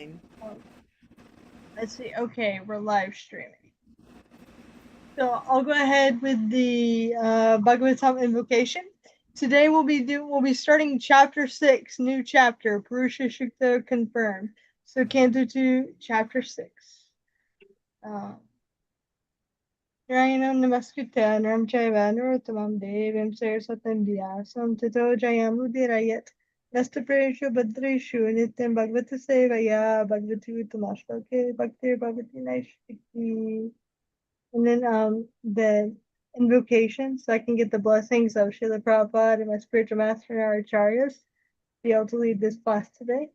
online. Let's see. Okay, we're live streaming. So I'll go ahead with the Bhagavatam invocation. Today we'll be starting chapter 6, new chapter, Purusha Shukta confirmed. So Canto 2, chapter 6. Rayanam namaskritya naram chaiva narottamam devim saraswatam vyasam tato jayamudhirayat nastapreshu badreshu nityam bhagavata sevaya bhagavati uttamashloke bhaktir bhagavati naishtikti. And then the invocation, so I can get the blessings of Srila Prabhupada and my spiritual master and our acharyas, be able to lead this class today.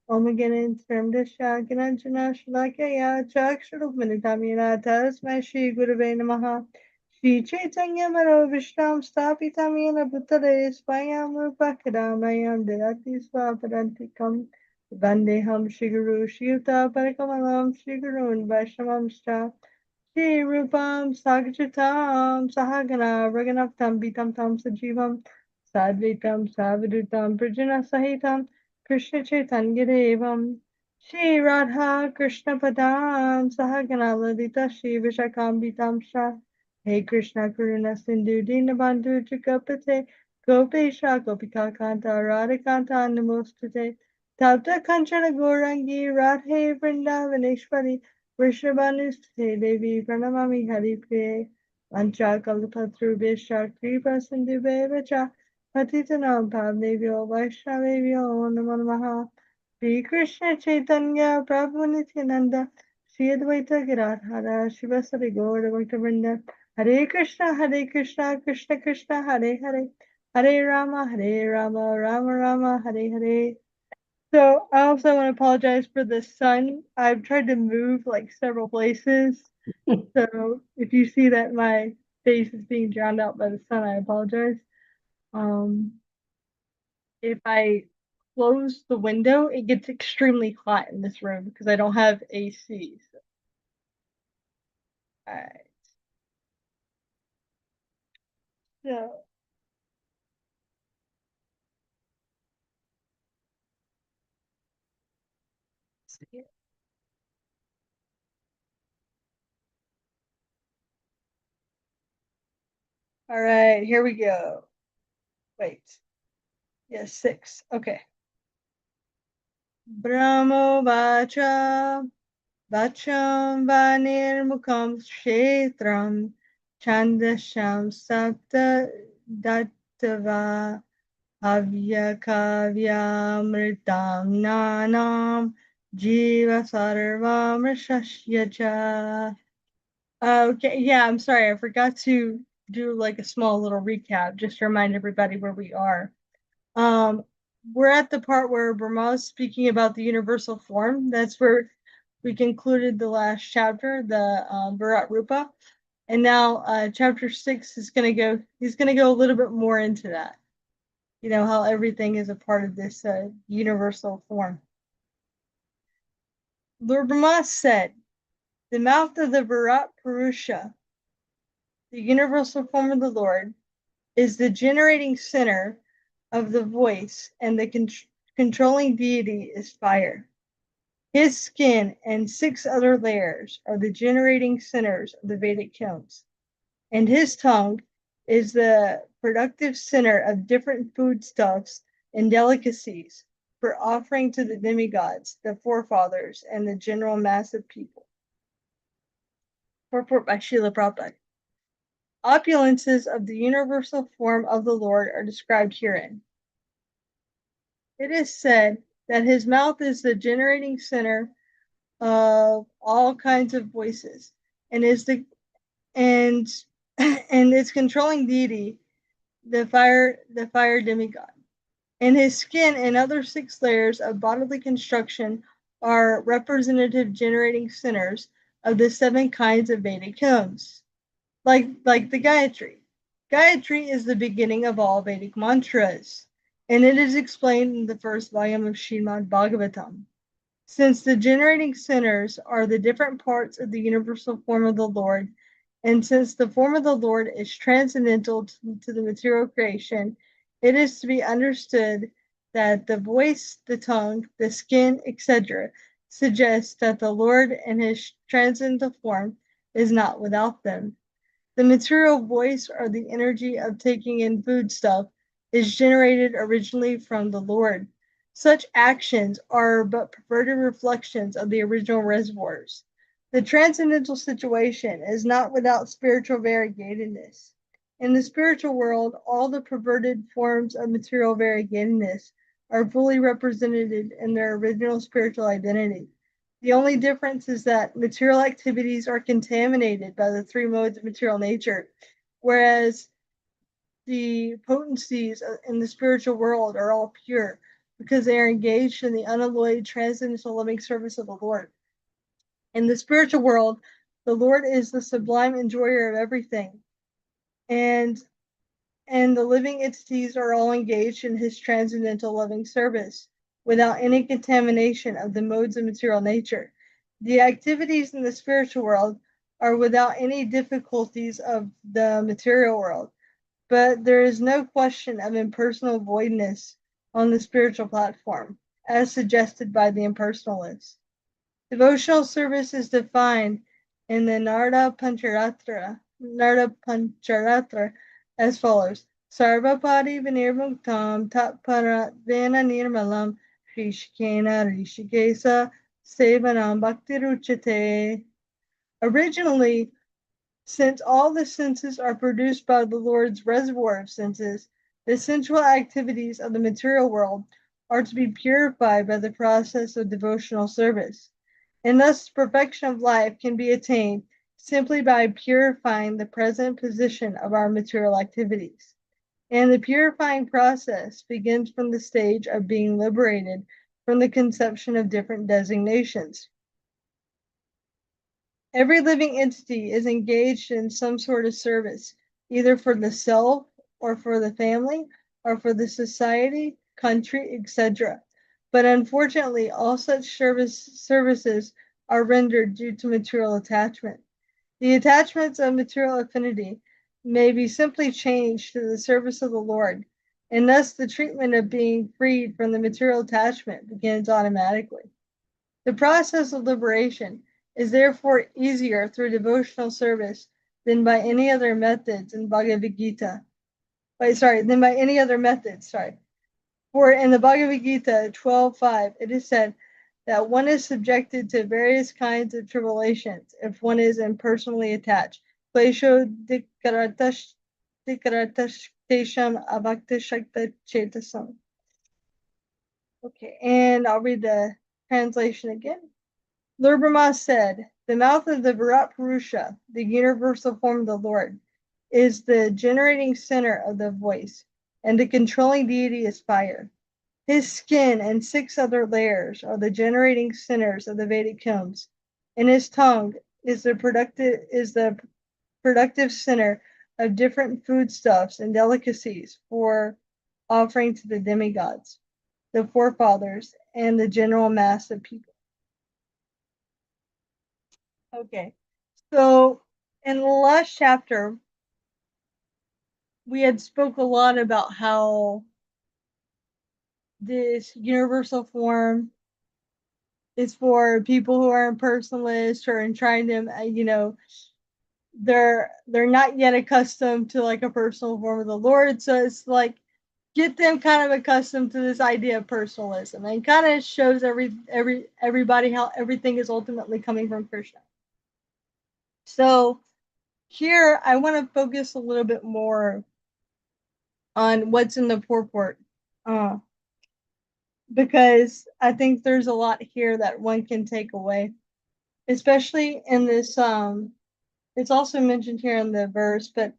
Om Ganan Sramdasha Gananjana Shalakaya Chakshurupmanitamirana Tasmai Shri Gurave Namaha Shri Chaitanya Maro Vishram Stapitamina Bhutale Swayam Rupakadamayam Dayati Swapadantikam Vandeham Shri Guru Shri Yuta Parakamalam Shri Gurun Vaishnavamscha Shri Rupam Sagachatam Sahagana Raganaptam Bitam Tam Sajivam Sadvitam Savadutam Prajana Sahitam Krishna Chaitanya Devam Shri Radha Krishna Padam Sahagana Lalita Shri Vishakam Shah Hey Krishna Karuna Sindhu Dinabandhu Jagapate Gopesha Gopika Kanta Radhakanta Namostate Tapta Kanchana Gorangi Radhe Vrindavaneshwari Vrishabhanustate Devi Pranamami Haripriye Vancha Kalpatrubhisha Kripa Sindhu Bevacha Patitanam Pavnevyo Vaishnavevyo Namo Namaha Shri Krishna Chaitanya Prabhu Nityananda Shri Advaita Giradhara Shivasari Gaura Bhaktavrinda Hare Krishna Krishna Krishna Hare Hare Hare Rama Rama Rama Hare Hare. So I also want to apologize for the sun. I've tried to move like several places. So if you see that my face is being drowned out by the sun, I apologize. If I close the window, it gets extremely hot in this room because I don't have AC. So. All right. So. All right, here we go. Wait. Yes, 6. Okay. Brahmo Vacha Vacham Vanirmukham Kshetram Chandasham Sapta Dattava Havya Kavyamritam Nanam Jiva Sarvam Rishashyacha. Okay, yeah, I'm sorry. I forgot to do like a small little recap just to remind everybody where we are. Um, we're at the part where Brahma is speaking about the universal form. That's where we concluded the last chapter, the Virat Rupa. And now chapter 6 is going to go, he's going to go a little bit more into that. You know, how everything is a part of this universal form. Lord Brahma said, the mouth of the Virat Purusha, the universal form of the Lord, is the generating center of the voice, and the controlling deity is fire. His skin and 6 other layers are the generating centers of the Vedic hymns, and his tongue is the productive center of different foodstuffs and delicacies for offering to the demigods, the forefathers, and the general mass of people. Purport by Srila Prabhupada. Opulences of the universal form of the Lord are described herein. It is said that his mouth is the generating center of all kinds of voices, and is the and and its controlling deity, the fire demigod. And his skin and other 6 layers of bodily construction are representative generating centers of the 7 kinds of Vedic hymns. Like the Gayatri. Gayatri is the beginning of all Vedic mantras, and it is explained in the first volume of Srimad Bhagavatam. Since the generating centers are the different parts of the universal form of the Lord, and since the form of the Lord is transcendental to the material creation, it is to be understood that the voice, the tongue, the skin, etc., suggests that the Lord in his transcendental form is not without them. The material voice, or the energy of taking in foodstuff, is generated originally from the Lord. Such actions are but perverted reflections of the original reservoirs. The transcendental situation is not without spiritual variegatedness. In the spiritual world, all the perverted forms of material variegatedness are fully represented in their original spiritual identity. The only difference is that material activities are contaminated by the three modes of material nature, whereas the potencies in the spiritual world are all pure because they are engaged in the unalloyed transcendental loving service of the Lord. In the spiritual world, the Lord is the sublime enjoyer of everything, and and the living entities are all engaged in his transcendental loving service without any contamination of the modes of material nature. The activities in the spiritual world are without any difficulties of the material world, but there is no question of impersonal voidness on the spiritual platform, as suggested by the impersonalists. Devotional service is defined in the Narda Pancharatra as follows. Sarvapadi vinirmuktam tatparat vena nirmalam Rishikena Rishikesa Sevanam Bhaktiruchate. Originally, since all the senses are produced by the Lord's reservoir of senses, the sensual activities of the material world are to be purified by the process of devotional service. And thus, perfection of life can be attained simply by purifying the present position of our material activities. And the purifying process begins from the stage of being liberated from the conception of different designations. Every living entity is engaged in some sort of service, either for the self, or for the family, or for the society, country, etc. But unfortunately, all such services are rendered due to material attachment. The attachments of material affinity may be simply changed to the service of the Lord, and thus the treatment of being freed from the material attachment begins automatically. The process of liberation is therefore easier through devotional service than by any other methods in Bhagavad Gita. Than by any other methods, sorry. For in the Bhagavad Gita 12:5, it is said that one is subjected to various kinds of tribulations if one is impersonally attached. Klesho dikaratashesham avakta chetasam. Okay, and I'll read the translation again. Lord Brahma said, the mouth of the Virat Purusha, the universal form of the Lord, is the generating center of the voice, and the controlling deity is fire. His skin and 6 other layers are the generating centers of the Vedic hymns, and his tongue is the productive center of different foodstuffs and delicacies for offering to the demigods, the forefathers, and the general mass of people. Okay, so in the last chapter, we had spoke a lot about how this universal form is for people who are impersonalists or in trying to, they're not yet accustomed to like a personal form of the Lord. So it's like get them kind of accustomed to this idea of personalism, and kind of shows everybody how everything is ultimately coming from Krishna. So here I want to focus a little bit more on what's in the purport, because I think there's a lot here that one can take away, especially in this. It's also mentioned here in the verse, but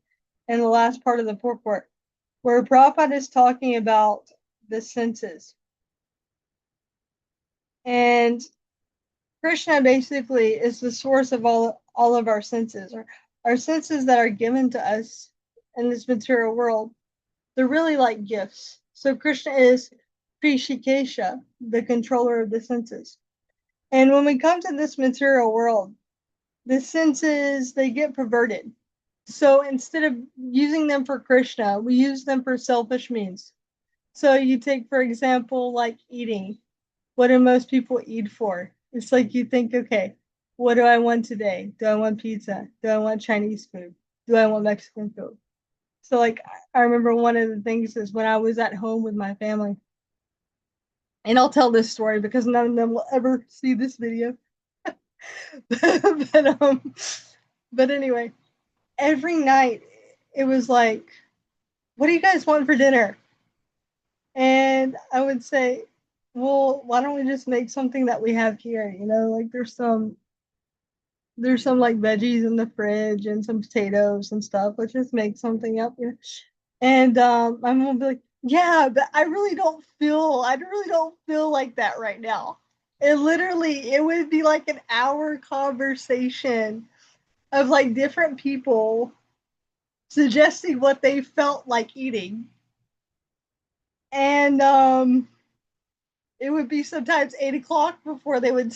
in the last part of the purport, where Prabhupada is talking about the senses. And Krishna basically is the source of all of our senses, or our senses that are given to us in this material world. They're really like gifts. So Krishna is Prishikesha, the controller of the senses. And when we come to this material world, the senses, they get perverted. So instead of using them for Krishna, we use them for selfish means. So you take, for example, like eating. What do most people eat for? It's like you think, okay, what do I want today? Do I want pizza? Do I want Chinese food? Do I want Mexican food? So like I remember one of the things is when I was at home with my family, and I'll tell this story because none of them will ever see this video. but but anyway, every night it was like, what do you guys want for dinner? And I would say, well, why don't we just make something that we have here? Like there's some like veggies in the fridge and some potatoes and stuff. Let's just make something up. And my mom would be like, yeah, but I really don't feel like that right now. It would be like an hour conversation of like different people suggesting what they felt like eating. And it would be sometimes 8 o'clock before they would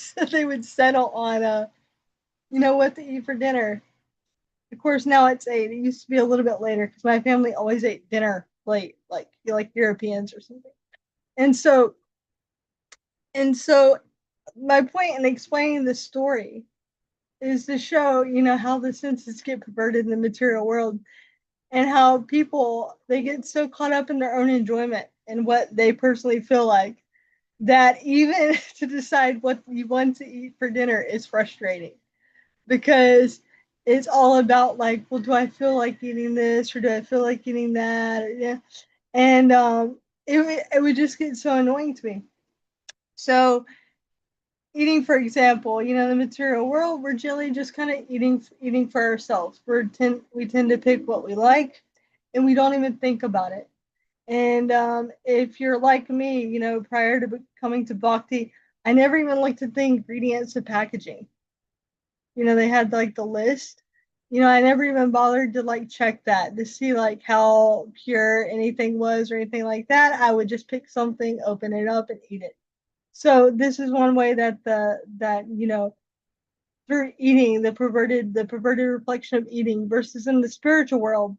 settle on what to eat for dinner. Of course, now it's 8. It used to be a little bit later because my family always ate dinner late, like Europeans or something. And so and so my point in explaining this story is to show, how the senses get perverted in the material world and how people they get so caught up in their own enjoyment and what they personally feel like that even to decide what you want to eat for dinner is frustrating because it's all about like, well, do I feel like eating this or do I feel like eating that? Yeah. And it would just get so annoying to me. So eating, for example, the material world, we're generally just kind of eating for ourselves. We tend to pick what we like, and we don't even think about it. And if you're like me, prior to coming to Bhakti, I never even looked at the ingredients of packaging. They had like the list. I never even bothered to like check that to see like how pure anything was or anything like that. I would just pick something, open it up, and eat it. So this is one way that through eating, the perverted reflection of eating versus in the spiritual world,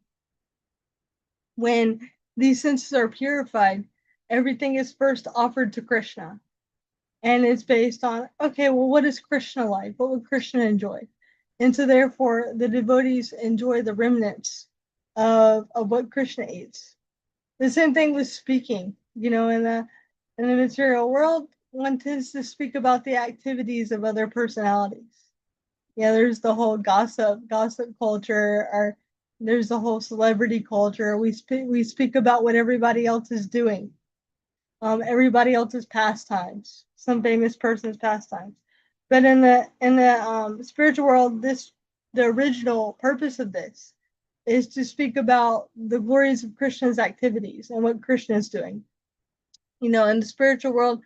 when these senses are purified, everything is first offered to Krishna. And it's based on, okay, well, what is Krishna like? What would Krishna enjoy? And so therefore the devotees enjoy the remnants of what Krishna eats. The same thing with speaking, in the material world, one tends to speak about the activities of other personalities. Yeah, there's the whole gossip culture, or there's the whole celebrity culture. We speak about what everybody else is doing, everybody else's pastimes, some famous person's pastimes. But in the spiritual world, the original purpose of this is to speak about the glories of Krishna's activities and what Krishna is doing. In the spiritual world,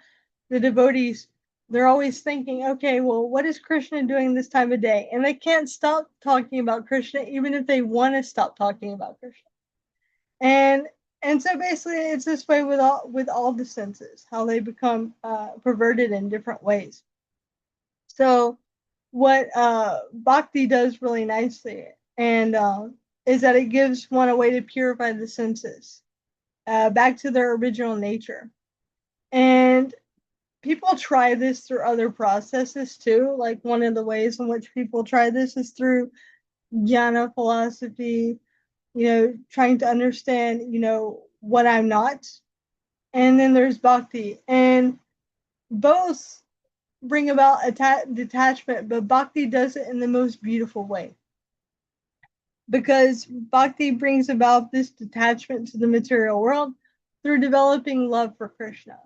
the devotees, they're always thinking, okay, well, what is Krishna doing this time of day? And they can't stop talking about Krishna, even if they want to stop talking about Krishna. And and so basically, it's this way with all the senses, how they become perverted in different ways. So what bhakti does really nicely, and is that it gives one a way to purify the senses back to their original nature. And people try this through other processes too. Like one of the ways in which people try this is through jnana philosophy, trying to understand, what I'm not. And then there's bhakti. And both bring about detachment, but bhakti does it in the most beautiful way. Because bhakti brings about this detachment to the material world through developing love for Krishna.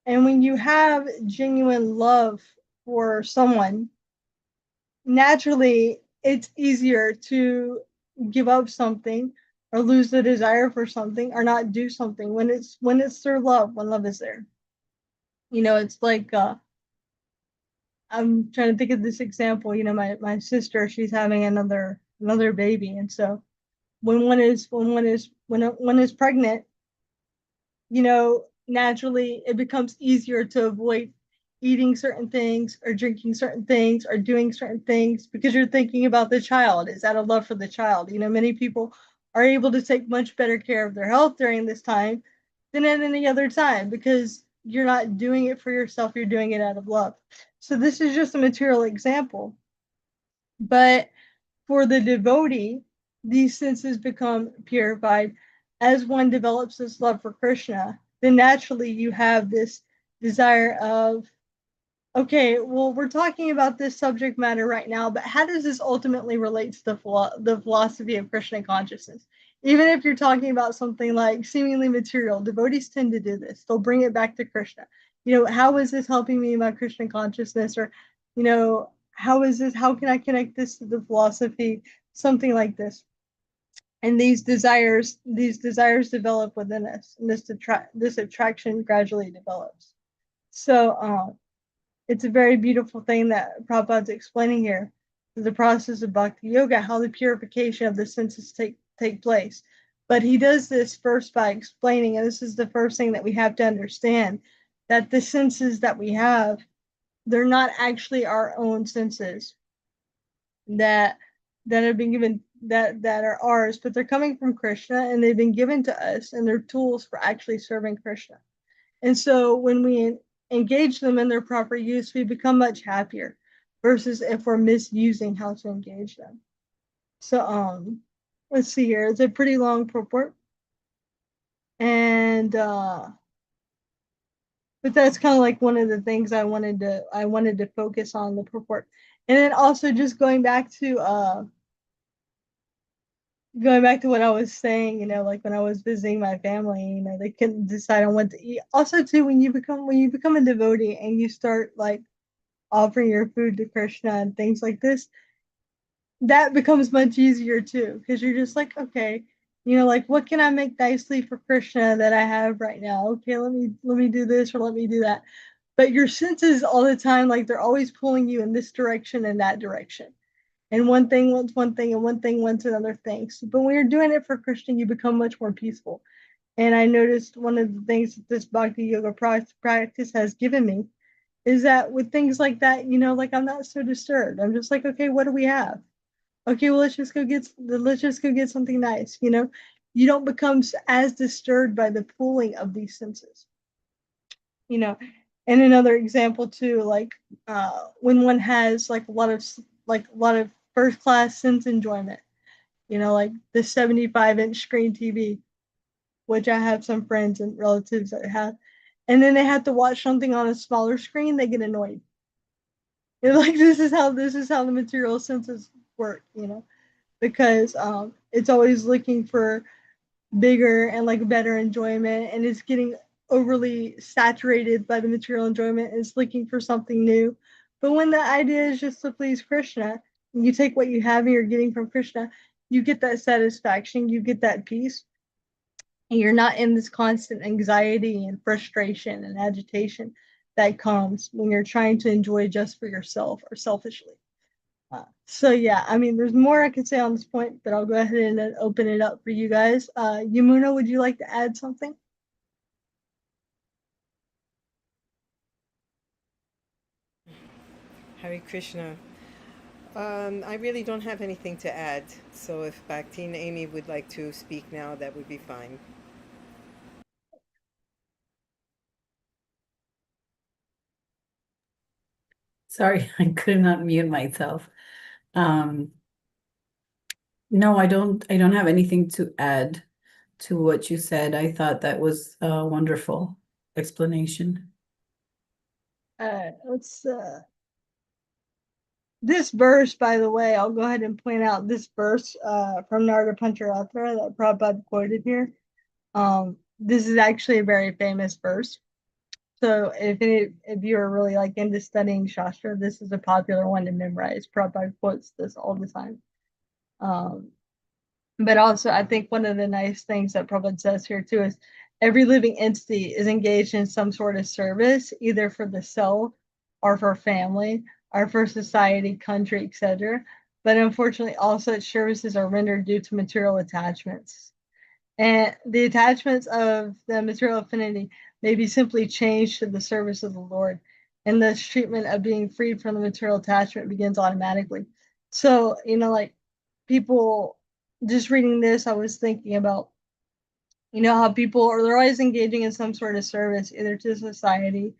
And when you have genuine love for someone, naturally it's easier to give up something or lose the desire for something or not do something when it's through love, when love is there. It's like I'm trying to think of this example. My sister, she's having another baby, and so when one is pregnant, naturally it becomes easier to avoid eating certain things or drinking certain things or doing certain things because you're thinking about the child. Is that a love for the child? Many people are able to take much better care of their health during this time than at any other time because you're not doing it for yourself, you're doing it out of love. So this is just a material example. But for the devotee, these senses become purified. As one develops this love for Krishna, then naturally you have this desire of, okay, well, we're talking about this subject matter right now, but how does this ultimately relate to the philosophy of Krishna consciousness? Even if you're talking about something like seemingly material, devotees tend to do this. They'll bring it back to Krishna. How is this helping me in my Krishna consciousness? Or, how can I connect this to the philosophy? Something like this. And these desires develop within us, and this attraction gradually develops. So, it's a very beautiful thing that Prabhupada's explaining here. The process of bhakti yoga, how the purification of the senses take place. But he does this first by explaining, and this is the first thing that we have to understand, that the senses that we have, they're not actually our own senses that have been given, that are ours, but they're coming from Krishna, and they've been given to us, and they're tools for actually serving Krishna. And so when we engage them in their proper use, we become much happier versus if we're misusing how to engage them. So let's see here. It's a pretty long purport. And but that's kind of like one of the things I wanted to focus on the purport. And then also just going back to what I was saying, like when I was visiting my family, they couldn't decide on what to eat. Also, too, when you become a devotee and you start like offering your food to Krishna and things like this, that becomes much easier too, because you're just like, okay, like what can I make nicely for Krishna that I have right now? Okay, let me do this or let me do that. But your senses all the time, like they're always pulling you in this direction and that direction. And one thing wants one thing, and one thing wants another thing. So, but when you're doing it for Krishna, you become much more peaceful. And I noticed one of the things that this bhakti yoga practice has given me is that with things like that, like I'm not so disturbed. I'm just like, okay, what do we have? Okay, well, let's just go get something nice. You don't become as disturbed by the pulling of these senses. You know, and another example too, like when one has like a lot of first class sense enjoyment. Like the 75-inch screen TV, which I have some friends and relatives that have, and then they have to watch something on a smaller screen, they get annoyed. Like this is how the material senses work, because it's always looking for bigger and like better enjoyment, and it's getting overly saturated by the material enjoyment, and it's looking for something new. But when the idea is just to please Krishna, and you take what you have and you're getting from Krishna, you get that satisfaction, you get that peace, and you're not in this constant anxiety and frustration and agitation that comes when you're trying to enjoy just for yourself or selfishly. So yeah, I mean, there's more I could say on this point, but I'll go ahead and open it up for you guys. Yamuna, would you like to add something? Hare Krishna. I really don't have anything to add. So if Bhakti and Amy would like to speak now, that would be fine. Sorry, I could not mute myself. Um, no, I don't have anything to add to what you said. I thought that was a wonderful explanation. Let's This verse, by the way, I'll go ahead and point out this verse from Narada Pancharattra that Prabhupada quoted here. This is actually a very famous verse. So if you're really like into studying Shastra, this is a popular one to memorize. Prabhupada quotes this all the time. Um, but also, I think one of the nice things that Prabhupada says here too is every living entity is engaged in some sort of service, either for the self or for family or for society, country, etc. But unfortunately, all such services are rendered due to material attachments. And the attachments of the material affinity may be simply changed to the service of the Lord. And this treatment of being freed from the material attachment begins automatically. So, like people just reading this, I was thinking about You know how people are, they're always engaging in some sort of service, either to society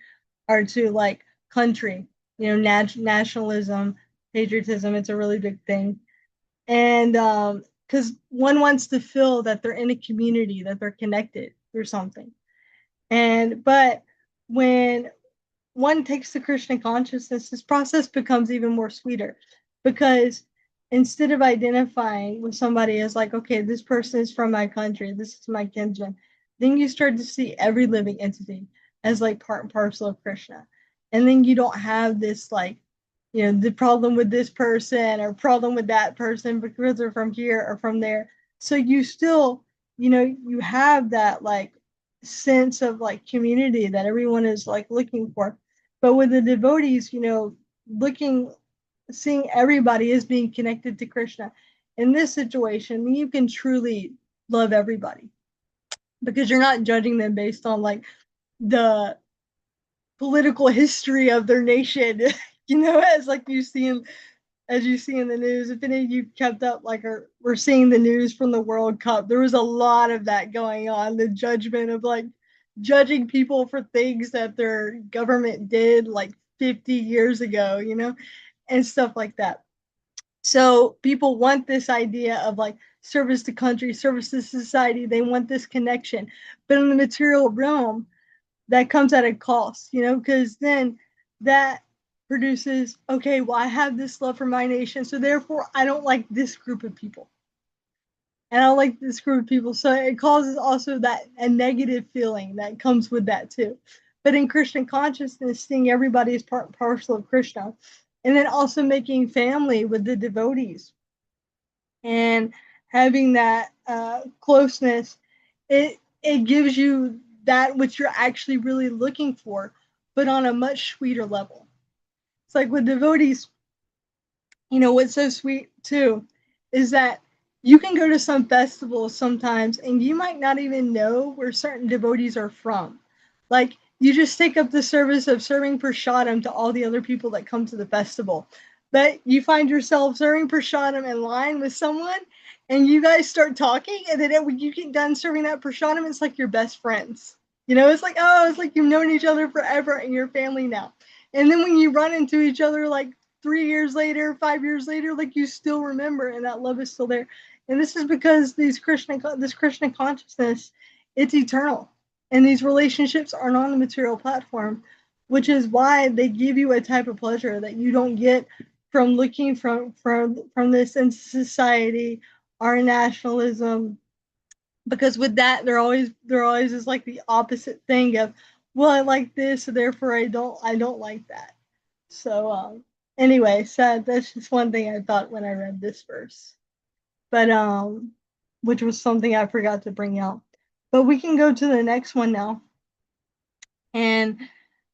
or to like country. You know, nationalism, patriotism, it's a really big thing. And because one wants to feel that they're in a community, that they're connected or something. And but when one takes the Krishna consciousness, this process becomes even more sweeter because instead of identifying with somebody as like, okay, this person is from my country, this is my kinsman, then you start to see every living entity as like part and parcel of Krishna. And then you don't have this like, you know, the problem with this person or problem with that person because they're from here or from there. So you still, you know, you have that like sense of like community that everyone is like looking for. But with the devotees, you know, looking, seeing everybody as being connected to Krishna. In this situation, you can truly love everybody because you're not judging them based on like the political history of their nation. You know, as like you see in, as you see in the news, if any of you kept up, like, or were seeing the news from the World Cup, there was a lot of that going on. The judgment of like judging people for things that their government did like 50 years ago, you know, and stuff like that. So people want this idea of like service to country, service to society. They want this connection. But in the material realm, that comes at a cost, you know, because then that produces, okay, well, I have this love for my nation, so therefore I don't like this group of people. And I don't like this group of people. So it causes also that a negative feeling that comes with that too. But in Christian consciousness, seeing everybody as part and parcel of Krishna, and then also making family with the devotees and having that closeness, it gives you that which you're actually really looking for, but on a much sweeter level. It's like with devotees, you know, what's so sweet too is that you can go to some festivals sometimes and you might not even know where certain devotees are from. Like, you just take up the service of serving prashadam to all the other people that come to the festival. But you find yourself serving prashadam in line with someone and you guys start talking, and then when you get done serving that prashadam, it's like your best friends. You know, it's like, oh, it's like you've known each other forever and you're family now. And then when you run into each other like 3 years later, 5 years later, like you still remember, and that love is still there. And this is because this Krishna consciousness, it's eternal, and these relationships are not on a material platform, which is why they give you a type of pleasure that you don't get from looking from this in society, our nationalism. Because with that, there always is like the opposite thing of, well, I like this, so therefore I don't like that. So anyway, so that's just one thing I thought when I read this verse. But which was something I forgot to bring out. But we can go to the next one now. And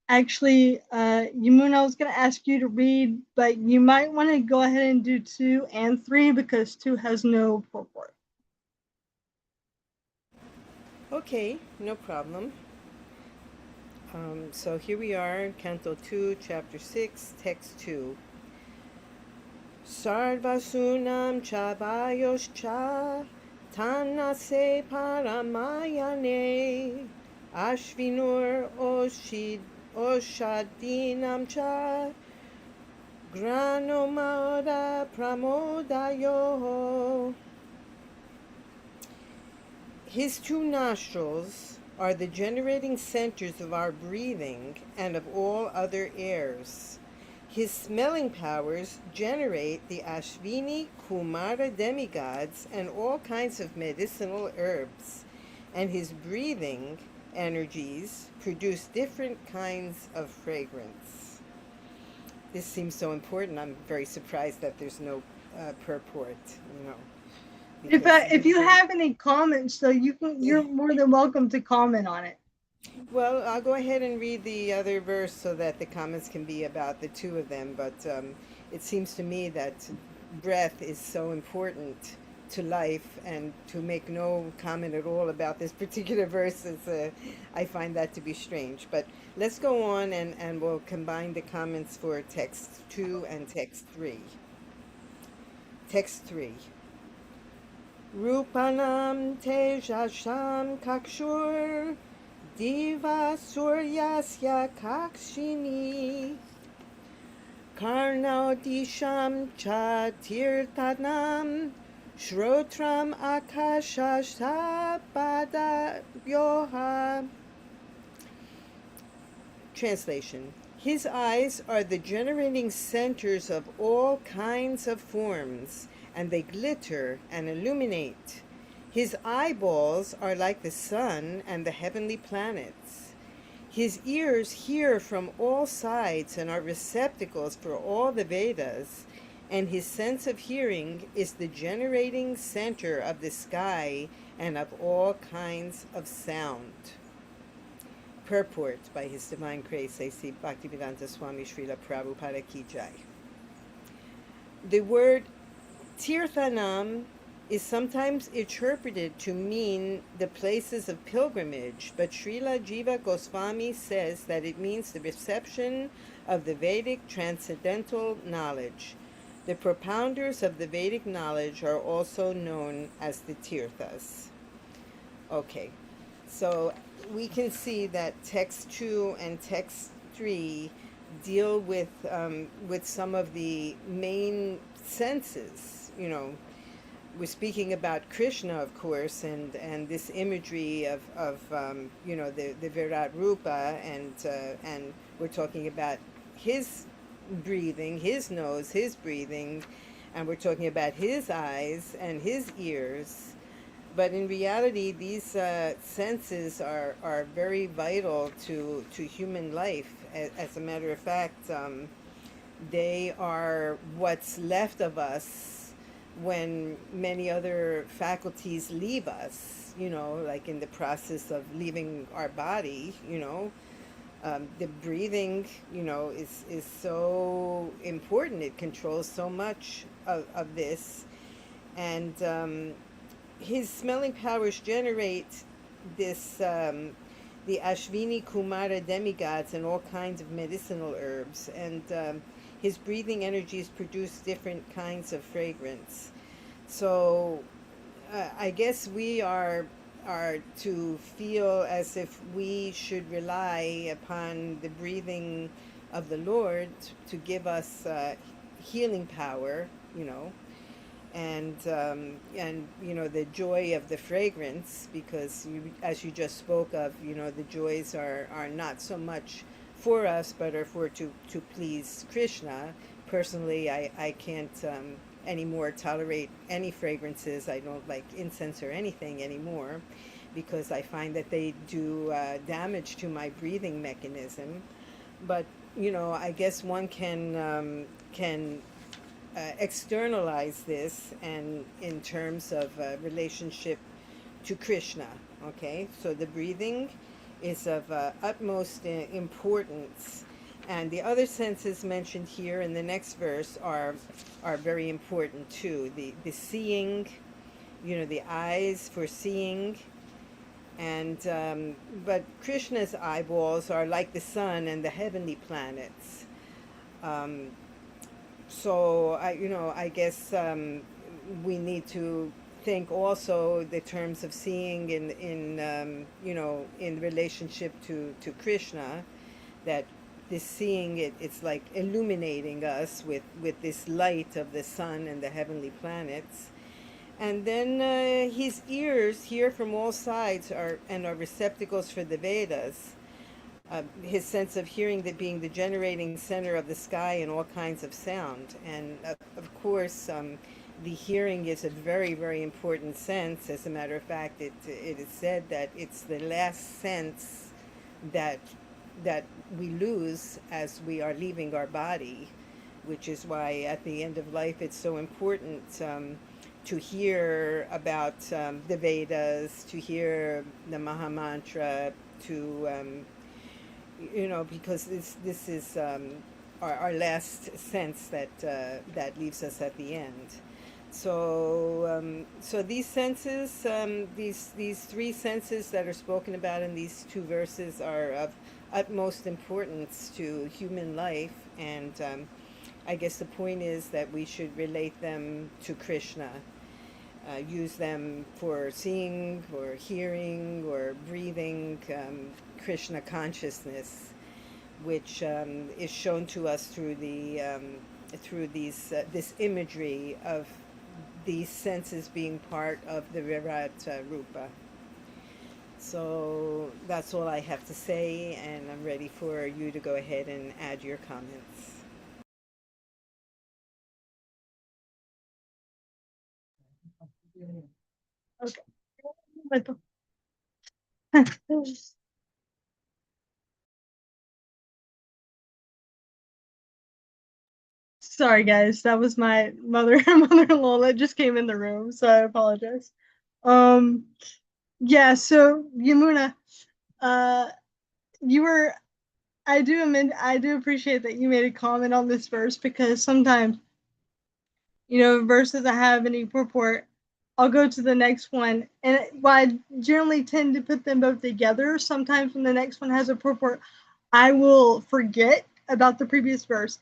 actually, Yamuna, I was gonna ask you to read, but you might want to go ahead and do 2 and 3 because 2 has no purport. Okay, no problem. So here we are, Canto 2, Chapter 6, Text 2. Sarvasunam Chabayoscha Tanase Paramayane Ashvinur Oshadinam Cha Granomada Pramodayo. His two nostrils are the generating centers of our breathing and of all other airs. His smelling powers generate the Ashvini Kumara demigods and all kinds of medicinal herbs, and his breathing energies produce different kinds of fragrance. This seems so important. I'm very surprised that there's no purport, you know. If you have any comments, though, you're more than welcome to comment on it. Well, I'll go ahead and read the other verse so that the comments can be about the two of them. But it seems to me that breath is so important to life, and to make no comment at all about this particular verse is, I find that to be strange. But let's go on, and we'll combine the comments for text 2 and text 3. Text 3. Rupanam tejasham kakshur diva suryasya kakshini karnao disham cha tirtanam shrotram akashashabada yoha. Translation. His eyes are the generating centers of all kinds of forms, and they glitter and illuminate. His eyeballs are like the sun and the heavenly planets. His ears hear from all sides and are receptacles for all the Vedas, and his sense of hearing is the generating center of the sky and of all kinds of sound. Purport by His Divine Grace A.C. Bhaktivedanta Swami Srila Prabhupada Ki Jai. The word Tirthanam is sometimes interpreted to mean the places of pilgrimage, but Srila Jiva Goswami says that it means the reception of the Vedic transcendental knowledge. The propounders of the Vedic knowledge are also known as the Tirthas. Okay, so we can see that text 2 and text 3 deal with some of the main senses. You know, we're speaking about Krishna, of course, and this imagery of the Virat Rupa, and we're talking about his breathing, his nose, his breathing, and we're talking about his eyes and his ears. But in reality, these senses are very vital to human life. As a matter of fact, they are what's left of us when many other faculties leave us, like in the process of leaving our body, the breathing, is so important. It controls so much of this. And his smelling powers generate this, the Ashvini Kumara demigods and all kinds of medicinal herbs. And his breathing energies produce different kinds of fragrance. So I guess we are to feel as if we should rely upon the breathing of the Lord to give us healing power, and the joy of the fragrance, because as you just spoke of, the joys are not so much for us, but are for to please Krishna. Personally, I can't anymore tolerate any fragrances. I don't like incense or anything anymore, because I find that they do damage to my breathing mechanism. But I guess one can externalize this, and in terms of relationship to Krishna. Okay, so the breathing is of utmost importance, and the other senses mentioned here in the next verse are very important too. The seeing, the eyes for seeing, and but Krishna's eyeballs are like the sun and the heavenly planets. So I guess we need to think also the terms of seeing in relationship to Krishna, that this seeing, it's like illuminating us with this light of the sun and the heavenly planets. And then his ears hear from all sides are receptacles for the Vedas. His sense of hearing that being the generating center of the sky and all kinds of sound. And of course, the hearing is a very, very important sense. As a matter of fact, it is said that it's the last sense that we lose as we are leaving our body, which is why at the end of life it's so important to hear about the Vedas, to hear the Mahamantra, to because this is our last sense that leaves us at the end. So so these senses, these three senses that are spoken about in these two verses, are of utmost importance to human life, and I guess the point is that we should relate them to Krishna. use them for seeing or hearing or breathing Krishna consciousness, which is shown to us through through this imagery of these senses being part of the Virat Rupa. So that's all I have to say, and I'm ready for you to go ahead and add your comments. Okay. Sorry, guys. That was my mother-in-law that just came in the room, so I apologize. Um, yeah. So Yamuna, uh, you were. I do appreciate that you made a comment on this verse because sometimes, verses that have any purport, I'll go to the next one, and while I generally tend to put them both together, sometimes when the next one has a purport, I will forget about the previous verse.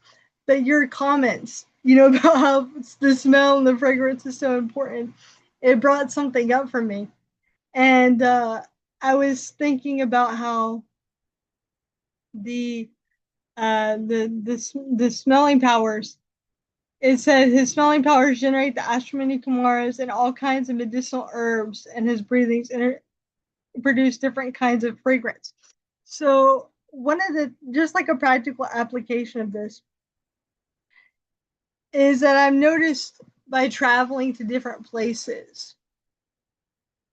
But your comments, about how the smell and the fragrance is so important, it brought something up for me. And I was thinking about how the the smelling powers. It said his smelling powers generate the Ashwini Kumaras and all kinds of medicinal herbs, and his breathings produce different kinds of fragrance. So one of the just like a practical application of this is that I've noticed by traveling to different places,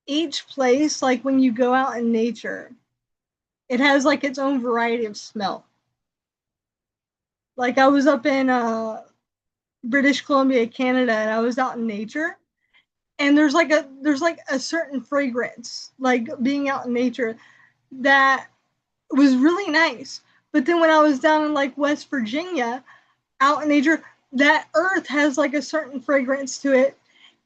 each place, like when you go out in nature, it has like its own variety of smell. Like I was up in British Columbia, Canada, and I was out in nature, and there's like a certain fragrance, like being out in nature, that was really nice. But then when I was down in like West Virginia, out in nature, that earth has like a certain fragrance to it.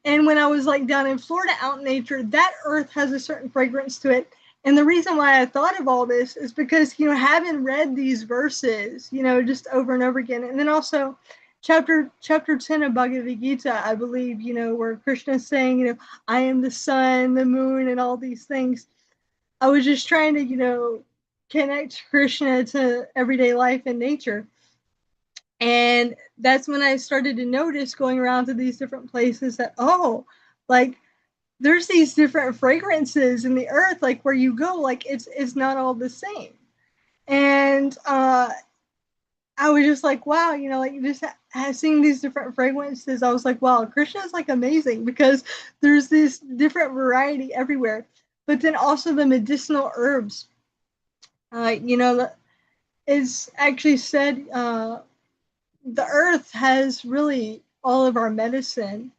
And when I was like down in Florida out in nature, that earth has a certain fragrance to it. And the reason why I thought of all this is because, having read these verses, just over and over again. And then also chapter 10 of Bhagavad Gita, I believe, where Krishna is saying, I am the sun, the moon, and all these things. I was just trying to, connect Krishna to everyday life and nature. And that's when I started to notice going around to these different places that, oh, like there's these different fragrances in the earth, like where you go, like it's not all the same. And I was just like, wow, like just seeing these different fragrances, I was like, wow, Krishna is like amazing because there's this different variety everywhere. But then also the medicinal herbs, it's actually said the earth has really all of our medicine.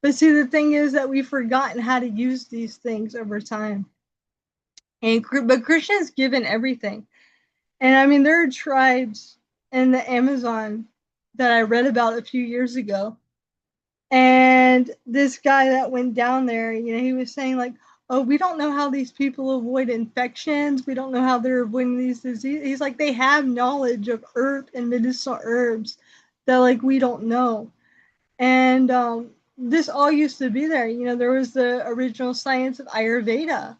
But see, the thing is that we've forgotten how to use these things over time. But Krishna's given everything. And I mean, there are tribes in the Amazon that I read about a few years ago. And this guy that went down there, he was saying, like, oh, we don't know how these people avoid infections. We don't know how they're avoiding these diseases. He's like, they have knowledge of earth and medicinal herbs that, like, we don't know. And this all used to be there. There was the original science of Ayurveda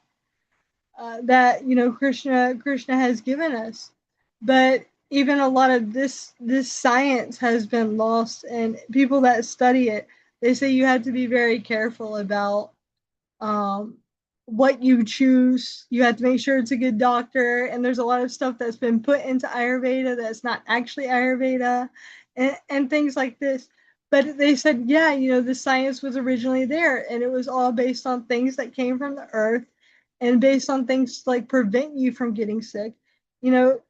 that Krishna has given us, but even a lot of this science has been lost, and people that study it, they say you have to be very careful about um, what you choose. You have to make sure it's a good doctor, and there's a lot of stuff that's been put into Ayurveda that's not actually Ayurveda, and things like this. But they said, yeah, the science was originally there, and it was all based on things that came from the earth, and based on things like prevent you from getting sick.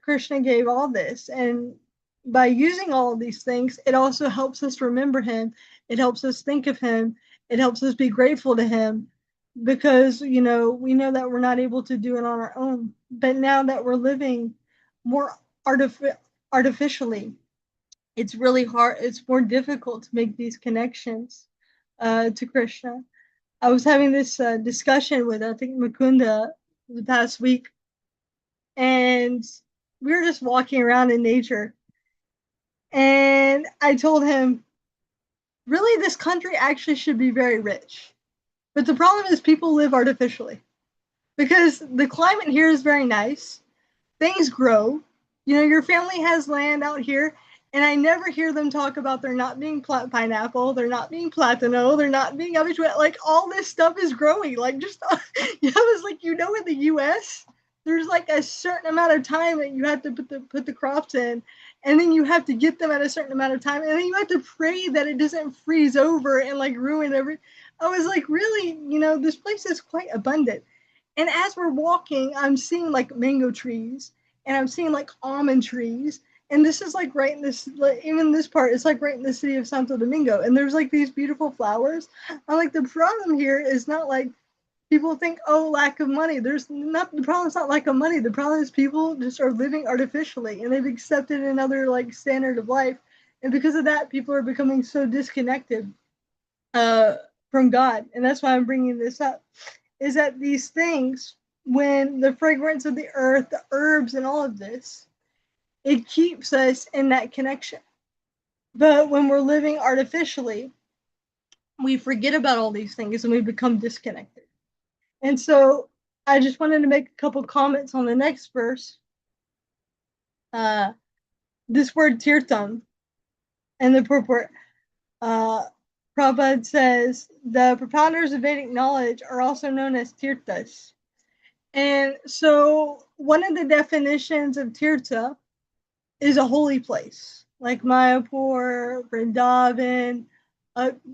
Krishna gave all this, and by using all of these things, it also helps us remember him. It helps us think of him. It helps us be grateful to him because we know that we're not able to do it on our own, but now that we're living more artificially, it's really hard, it's more difficult to make these connections to Krishna. I was having this discussion with, I think, Mukunda the past week, and we were just walking around in nature, and I told him, really, this country actually should be very rich. But the problem is people live artificially because the climate here is very nice. Things grow. You know, your family has land out here, and I never hear them talk about there not being pineapple, there not being platano, there not being habichuela. Like all this stuff is growing. Like just, yeah, I was like, you know, in the U.S., there's like a certain amount of time that you have to put the crops in, and then you have to get them at a certain amount of time, and then you have to pray that it doesn't freeze over and like ruin every. I was like, really, you know, this place is quite abundant. And as we're walking, I'm seeing like mango trees and I'm seeing like almond trees. And this is like right in this, like, even this part, it's like right in the city of Santo Domingo. And there's like these beautiful flowers. I'm like, the problem here is not like people think, oh, lack of money. There's not, the problem's not lack of money. The problem is people just are living artificially and they've accepted another like standard of life. And because of that, people are becoming so disconnected uh, from God. And that's why I'm bringing this up is that these things, when the fragrance of the earth, the herbs, and all of this, it keeps us in that connection. But when we're living artificially, we forget about all these things and we become disconnected. And so I just wanted to make a couple comments on the next verse. Uh, this word tirtam and the purport. Prabhupada says the propounders of Vedic knowledge are also known as tirtas. And so one of the definitions of tirtha is a holy place, like Mayapur, Vrindavan,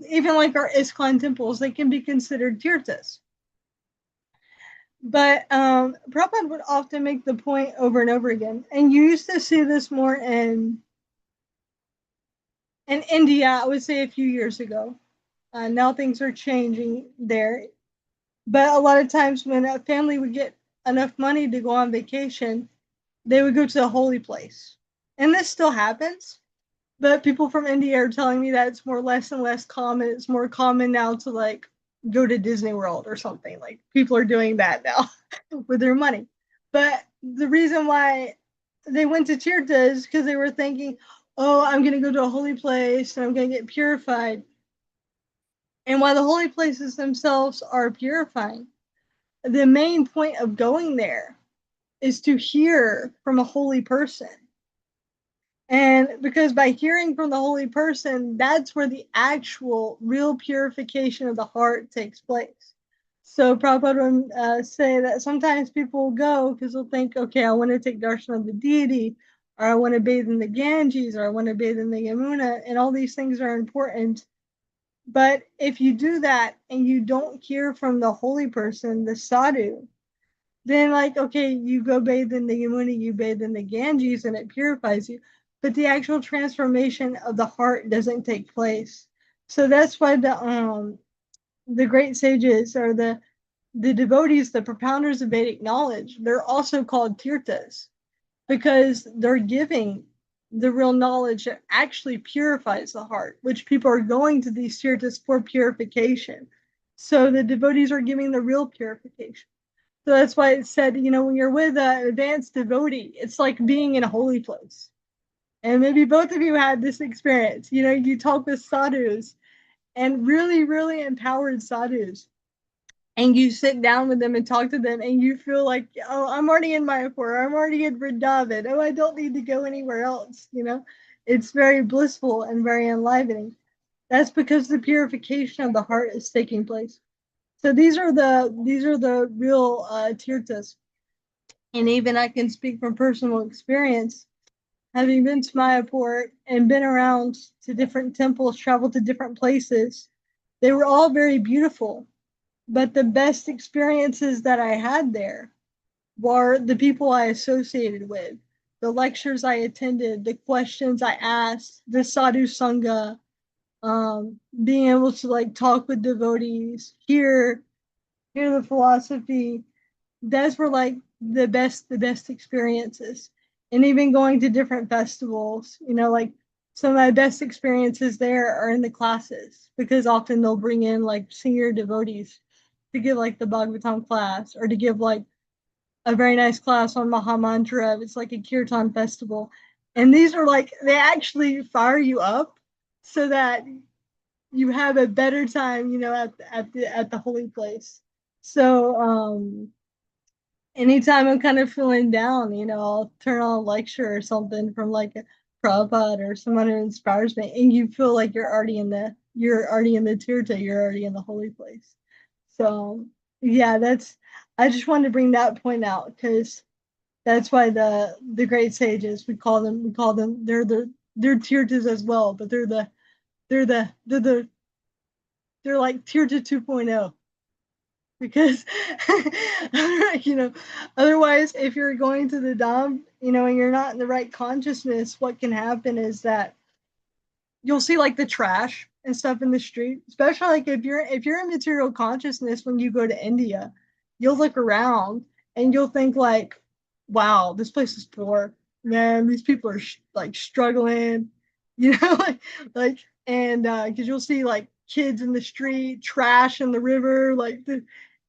even like our ISKCON temples, they can be considered tirthas. But Prabhupada would often make the point over and over again, and you used to see this more in India, I would say a few years ago. Now things are changing there. But a lot of times when a family would get enough money to go on vacation, they would go to a holy place. And this still happens, but people from India are telling me that it's more less and less common. It's more common now to like go to Disney World or something. Like people are doing that now with their money. But the reason why they went to Tirtha is because they were thinking, oh, I'm going to go to a holy place and I'm going to get purified. And while the holy places themselves are purifying, the main point of going there is to hear from a holy person. And because by hearing from the holy person, that's where the actual real purification of the heart takes place. So Prabhupada would say that sometimes people will go because they'll think, okay, I want to take darshan of the deity, or I want to bathe in the Ganges, or I want to bathe in the Yamuna, and all these things are important. But if you do that and you don't hear from the holy person, the sadhu, then like, okay, you go bathe in the Yamuna, you bathe in the Ganges, and it purifies you. But the actual transformation of the heart doesn't take place. So that's why the great sages or the devotees, the propounders of Vedic knowledge, they're also called tirthas because they're giving the real knowledge that actually purifies the heart, which people are going to these tirthas for purification. So the devotees are giving the real purification. So that's why it said, you know, when you're with an advanced devotee, it's like being in a holy place. And maybe both of you had this experience. You know, you talk with sadhus and really, really empowered sadhus. And you sit down with them and talk to them, and you feel like, oh, I'm already in Mayapur, I'm already in Vrindavan. Oh, I don't need to go anywhere else. You know, it's very blissful and very enlivening. That's because the purification of the heart is taking place. So these are the real tirthas. And even I can speak from personal experience, having been to Mayapur and been around to different temples, traveled to different places. They were all very beautiful, but the best experiences that I had there were the people I associated with, the lectures I attended, the questions I asked, the sadhu sangha, being able to like talk with devotees, hear the philosophy. Those were like the best experiences. And even going to different festivals, you know, like some of my best experiences there are in the classes because often they'll bring in like senior devotees to give like the Bhagavatam class or to give like a very nice class on Mahamantra. It's like a kirtan festival. And these are like, they actually fire you up so that you have a better time, at the holy place. So anytime I'm kind of feeling down, I'll turn on a lecture or something from like a Prabhupada or someone who inspires me, and you feel like you're already in the tirtha, you're already in the holy place. So yeah, I just wanted to bring that point out because that's why the great sages, we call them they're tirthas as well, but they're like tirtha 2.0 because you know otherwise if you're going to the dom and you're not in the right consciousness, what can happen is that you'll see like the trash and stuff in the street, especially like if you're in material consciousness. When you go to India, you'll look around and you'll think like, wow, this place is poor, man, these people are like struggling, like and because you'll see like kids in the street, trash in the river, like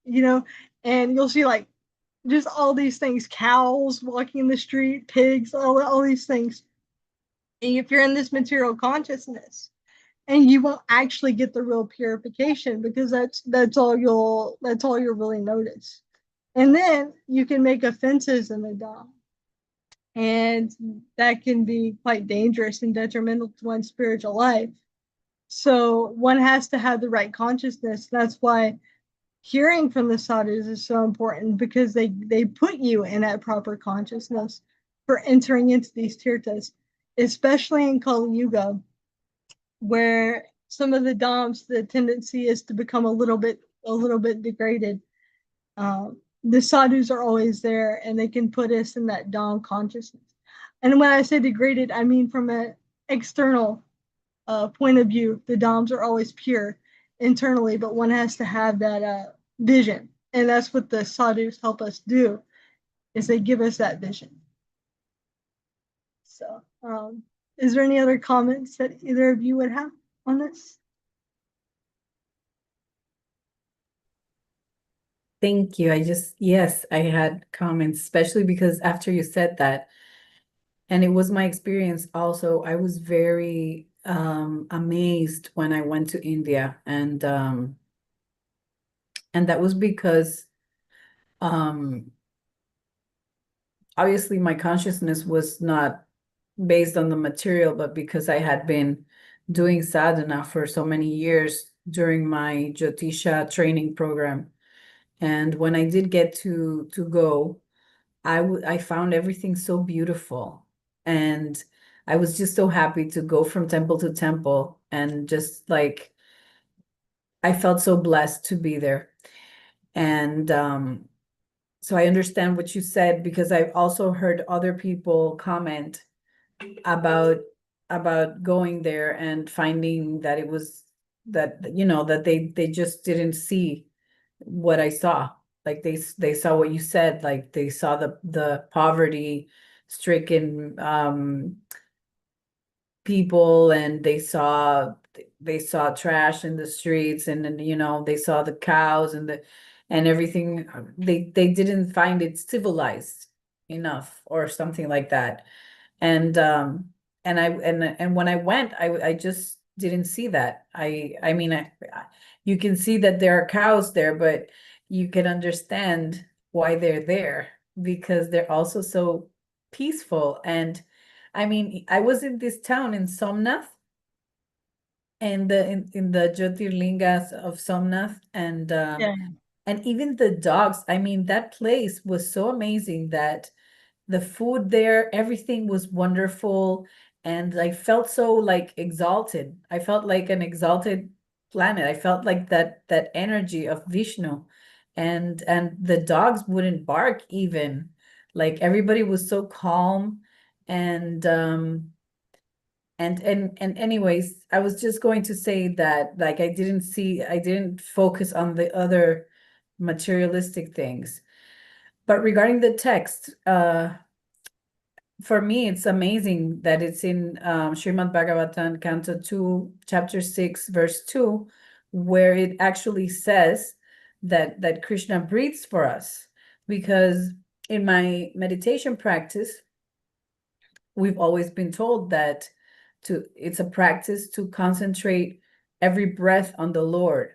you know and you'll see like just all these things, cows walking in the street, pigs, all these things. And if you're in this material consciousness, and you won't actually get the real purification, because that's all you'll really notice. And then you can make offenses in the Dom, and that can be quite dangerous and detrimental to one's spiritual life. So one has to have the right consciousness. That's why hearing from the sadhus is so important, because they put you in that proper consciousness for entering into these tirthas, especially in Kali Yuga, where some of the DOMs, the tendency is to become a little bit degraded. The sadhus are always there, and they can put us in that DOM consciousness. And when I say degraded, I mean from an external point of view. The DOMs are always pure internally, but one has to have that vision, and that's what the sadhus help us do. Is they give us that vision. So, is there any other comments that either of you would have on this? Thank you. Yes, I had comments, especially because after you said that, and it was my experience also, I was very amazed when I went to India, and that was because um obviously my consciousness was not based on the material, but because I had been doing sadhana for so many years during my Jyotisha training program. And when I did get to go, I found everything so beautiful. And I was just so happy to go from temple to temple, and just like I felt so blessed to be there. And so I understand what you said, because I've also heard other people comment about going there and finding that it was that that they just didn't see what I saw. Like they saw what you said, like they saw the poverty stricken people, and they saw trash in the streets, and then they saw the cows and everything. They didn't find it civilized enough or something like that. And when I went, I just didn't see that. I mean, you can see that there are cows there, but you can understand why they're there, because they're also so peaceful. And I mean, I was in this town in Somnath, and in the Jyotirlingas of Somnath, Yeah. and even the dogs. I mean, that place was so amazing that the food there, everything was wonderful, and I felt so like exalted. I felt like an exalted planet. I felt like that energy of Vishnu, and the dogs wouldn't bark even. Like everybody was so calm, and and anyways, I was just going to say that like I didn't focus on the other materialistic things. But regarding the text, for me, it's amazing that it's in Srimad Bhagavatam, Canto 2, Chapter 6, Verse 2, where it actually says that Krishna breathes for us. Because in my meditation practice, we've always been told that it's a practice to concentrate every breath on the Lord.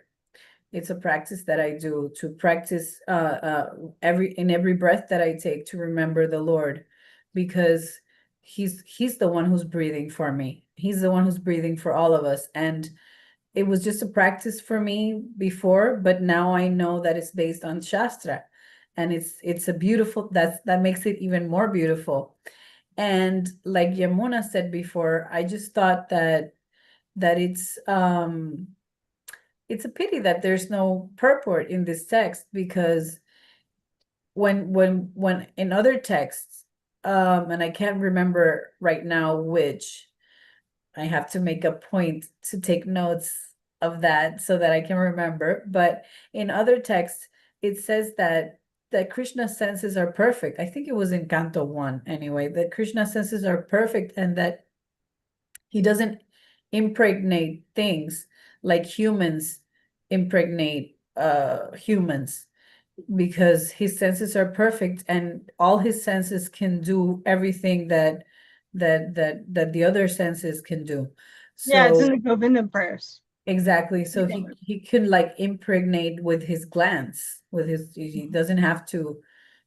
It's a practice that I do to practice every breath that I take to remember the Lord, because he's the one who's breathing for me. He's the one who's breathing for all of us. And it was just a practice for me before, but now I know that it's based on Shastra. And it's a beautiful, that makes it even more beautiful. And like Yamuna said before, I just thought that it's a pity that there's no purport in this text, because when in other texts, and I can't remember right now which, I have to make a point to take notes of that so that I can remember. But in other texts, it says that Krishna's senses are perfect. I think it was in Canto 1 anyway, that Krishna's senses are perfect, and that he doesn't impregnate things like humans impregnate humans, because his senses are perfect, and all his senses can do everything that the other senses can do. Yeah, it's in So the Govinda prayers. exactly. So he can like impregnate with his glance, with his, he doesn't have to,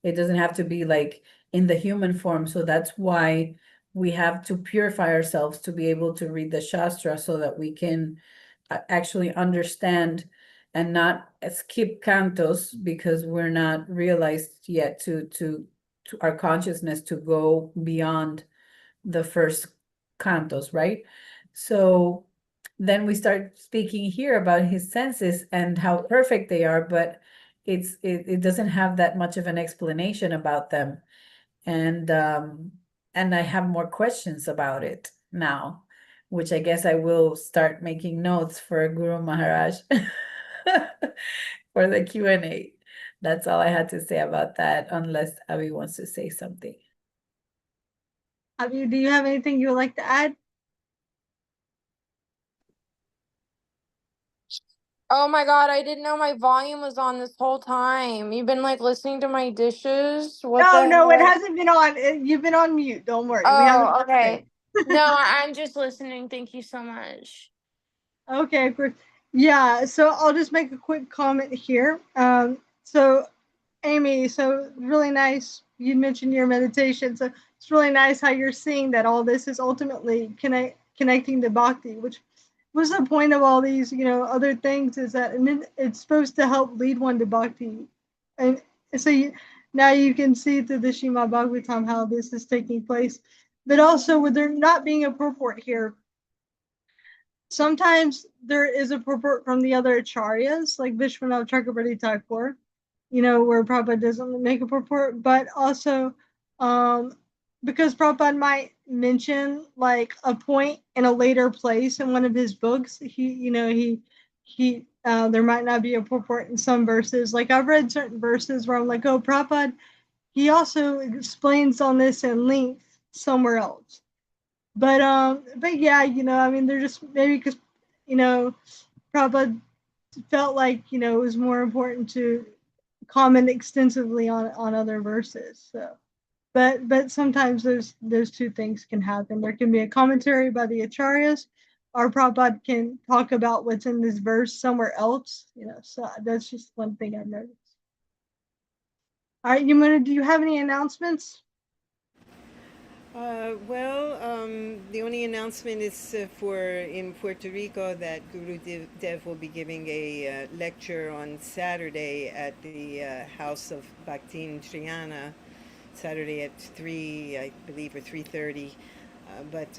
it doesn't have to be like in the human form. So that's why we have to purify ourselves to be able to read the Shastra, so that we can actually understand and not skip cantos, because we're not realized yet to our consciousness to go beyond the first cantos, right? So then we start speaking here about his senses and how perfect they are, but it doesn't have that much of an explanation about them. And and I have more questions about it now, which I guess I will start making notes for Guru Maharaj for the Q&A. That's all I had to say about that, unless Abby wants to say something. Abby, do you have anything you would like to add? Oh my God, I didn't know my volume was on this whole time. You've been like listening to my dishes? What No, the no, it heck? hasn't been on. You've been on mute. Don't worry. We haven't. Oh, okay. No, I'm just listening. Thank you so much. Okay, of course. Yeah, so I'll just make a quick comment here. So Amy, so really nice. You mentioned your meditation, so it's really nice how you're seeing that all this is ultimately connecting to bhakti, which was the point of all these, other things, is that, and then it's supposed to help lead one to bhakti, and so now you can see through the Shrimad Bhagavatam how this is taking place, but also with there not being a purport here. Sometimes there is a purport from the other acharyas, like Vishwanath Chakrabarti Thakur, where Prabhupada doesn't make a purport, but also because Prabhupada might mention like a point in a later place in one of his books, there might not be a purport in some verses. Like I've read certain verses where I'm like, oh, Prabhupada, he also explains on this in length somewhere else. But yeah, I mean, they're just maybe because, Prabhupada felt like, it was more important to comment extensively on other verses. So, but sometimes those two things can happen. There can be a commentary by the acharyas, or Prabhupada can talk about what's in this verse somewhere else. So that's just one thing I've noticed. All right, Yamuna, do you have any announcements? The only announcement is for in Puerto Rico that Guru Dev will be giving a lecture on Saturday at the House of Bhakti in Triana, Saturday at 3, I believe, or 3:30. But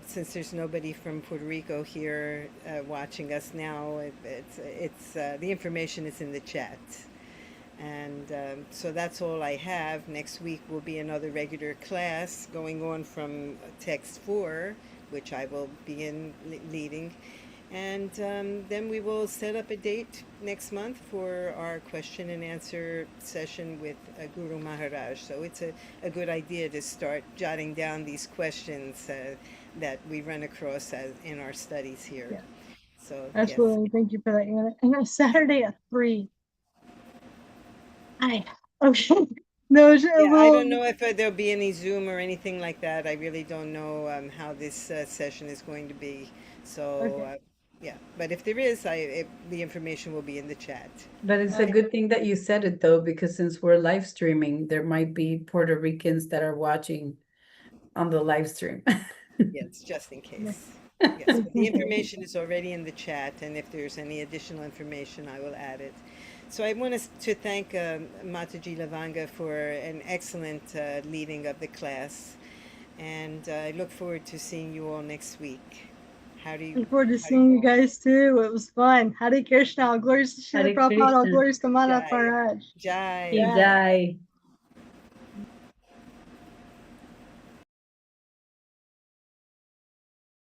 since there's nobody from Puerto Rico here watching us now, it's the information is in the chat. And so that's all I have. Next week will be another regular class going on from text 4, which I will be in leading. And then we will set up a date next month for our question and answer session with Guru Maharaj. So it's a good idea to start jotting down these questions that we run across in our studies here. Yeah. So, absolutely. yes. Thank you for that, Anna. And on Saturday at 3. Okay. No, it's a Yeah, I little. don't know if there'll be any Zoom or anything like that. I really don't know how this session is going to be. So, Okay. Yeah, but if there is, the information will be in the chat. But it's a good thing that you said it though, because since we're live streaming, there might be Puerto Ricans that are watching on the live stream. Yes, just in case. Yes, but the information is already in the chat, and if there's any additional information, I will add it. So I want to thank Mataji Lavanga for an excellent leading of the class, and I look forward to seeing you all next week. Look forward to seeing you guys too. It was fun. Hare Krishna. Glories to Srila Hare Prabhupada. Krishna. Glories to Mana Jai. Paraj. Jai. Yeah. Jai.